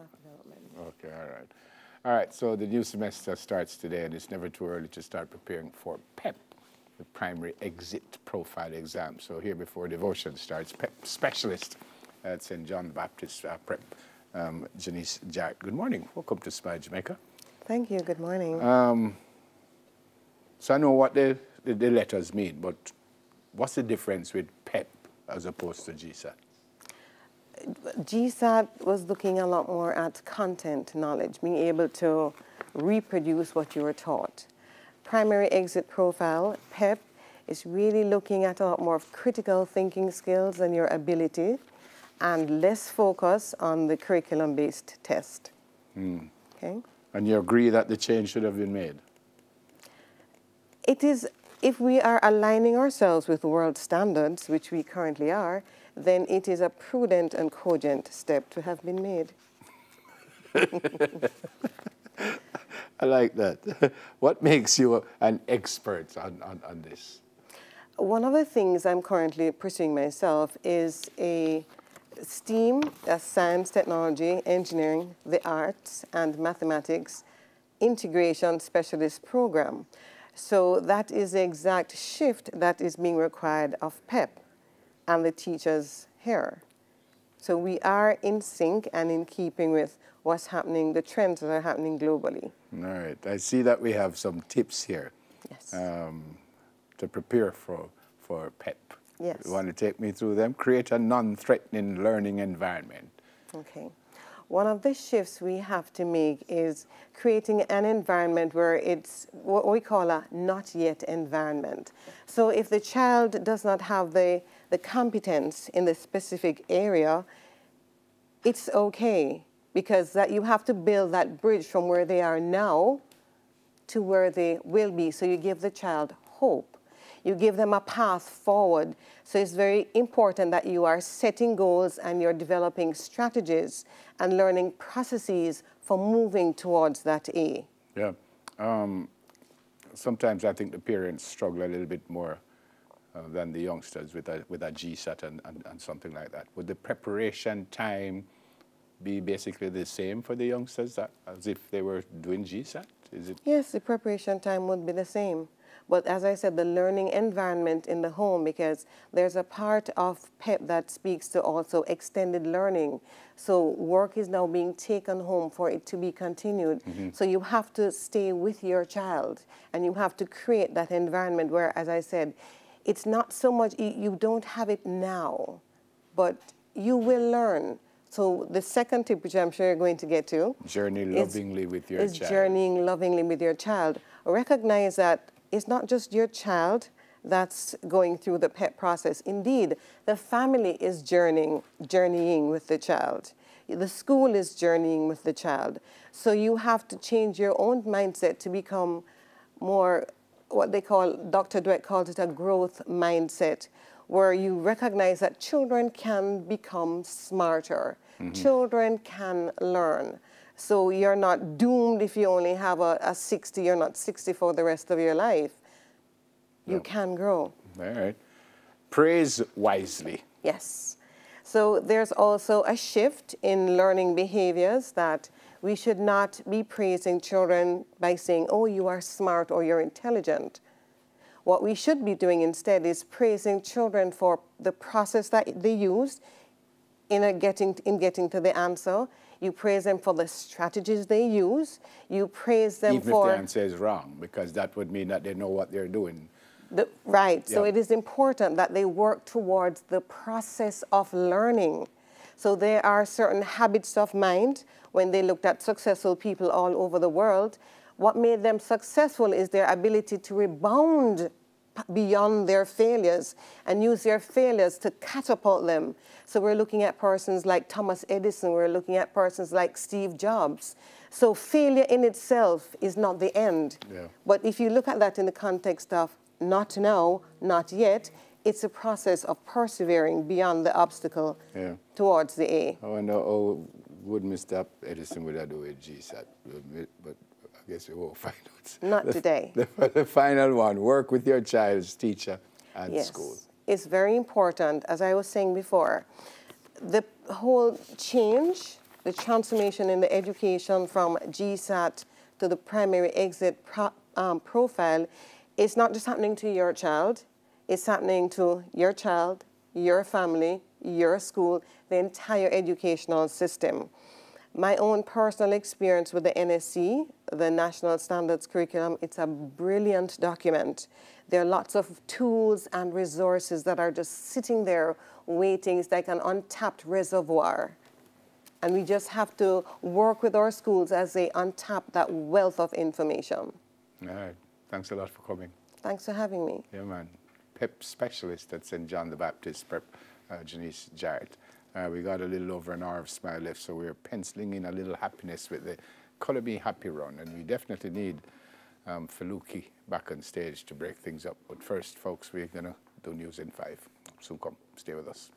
staff development. Okay, all right. All right, so the new semester starts today, and it's never too early to start preparing for PEP, the Primary Exit Profile Exam. So here before devotion starts, PEP specialist at St. John the Baptist Prep, Janice Jarrett. Good morning. Welcome to Smile Jamaica. Thank you. Good morning. So I know what the letters mean, but what's the difference with PEP as opposed to GSAT? GSAT was looking a lot more at content knowledge, being able to reproduce what you were taught. Primary Exit Profile, PEP, is really looking at a lot more of critical thinking skills and your ability, and less focus on the curriculum-based test. Okay? And you agree that the change should have been made? It is, if we are aligning ourselves with world standards, which we currently are, then it is a prudent and cogent step to have been made. I like that. What makes you an expert on this? One of the things I'm currently pursuing myself is a STEAM, science, technology, engineering, the arts, and mathematics integration specialist program. So that is the exact shift that is being required of PEP and the teachers here. So we are in sync and in keeping with what's happening, the trends that are happening globally. All right. I see that we have some tips here. Yes. To prepare for PEP. Yes. You want to take me through them? Create a non-threatening learning environment. Okay. One of the shifts we have to make is creating an environment where it's what we call a not yet environment. So if the child does not have the competence in the specific area, it's okay, because that you have to build that bridge from where they are now to where they will be. So you give the child hope. You give them a path forward. So it's very important that you are setting goals and you're developing strategies and learning processes for moving towards that A. Yeah. Sometimes I think the parents struggle a little bit more than the youngsters with a GSAT and something like that. Would the preparation time be basically the same for the youngsters as if they were doing GSAT? Is it? Yes, the preparation time would be the same. But as I said, the learning environment in the home, because there's a part of PEP that speaks to also extended learning. So work is now being taken home for it to be continued. So you have to stay with your child and you have to create that environment where, as I said, it's not so much, you don't have it now, but you will learn. So the second tip, which I'm sure you're going to get to, journey lovingly with your child. Is journeying lovingly with your child. Recognize that it's not just your child that's going through the PEP process. Indeed, the family is journeying with the child. The school is journeying with the child. So you have to change your own mindset to become more, what they call, Dr. Dweck calls it a growth mindset, where you recognize that children can become smarter. Children can learn. So you're not doomed if you only have a 60, you're not 60 for the rest of your life. You can grow. All right. Praise wisely. Yes. So there's also a shift in learning behaviors that we should not be praising children by saying, oh, you are smart or you're intelligent. What we should be doing instead is praising children for the process that they use in getting to the answer. You praise them for the strategies they use. You praise them even for... if the answer is wrong, because that would mean that they know what they're doing. Right. So it is important that they work towards the process of learning. So there are certain habits of mind. When they looked at successful people all over the world, what made them successful is their ability to rebound beyond their failures and use their failures to catapult them. So we're looking at persons like Thomas Edison, we're looking at persons like Steve Jobs. So failure in itself is not the end. But if you look at that in the context of not now, not yet, it's a process of persevering beyond the obstacle towards the A. I wonder how would Mr. Edison would have do with GSAT, but I guess we won't find out. Not today. The final one, work with your child's teacher and school. It's very important, as I was saying before. The whole change the transformation in the education from GSAT to the primary exit profile is not just happening to your child, it's happening to your child, your family, your school, the entire educational system. My own personal experience with the NSC, the National Standards Curriculum, it's a brilliant document. There are lots of tools and resources that are just sitting there waiting. It's like an untapped reservoir. And we just have to work with our schools as they untap that wealth of information. All right. Thanks a lot for coming. Thanks for having me. Yeah, man. PEP specialist at St. John the Baptist Prep, Janice Jarrett. We got a little over an hour of smile left, so we're penciling in a little happiness with the Colour Me Happy run, and we definitely need Faluki back on stage to break things up. But first, folks, we're going to do News in 5. Soon come. Stay with us.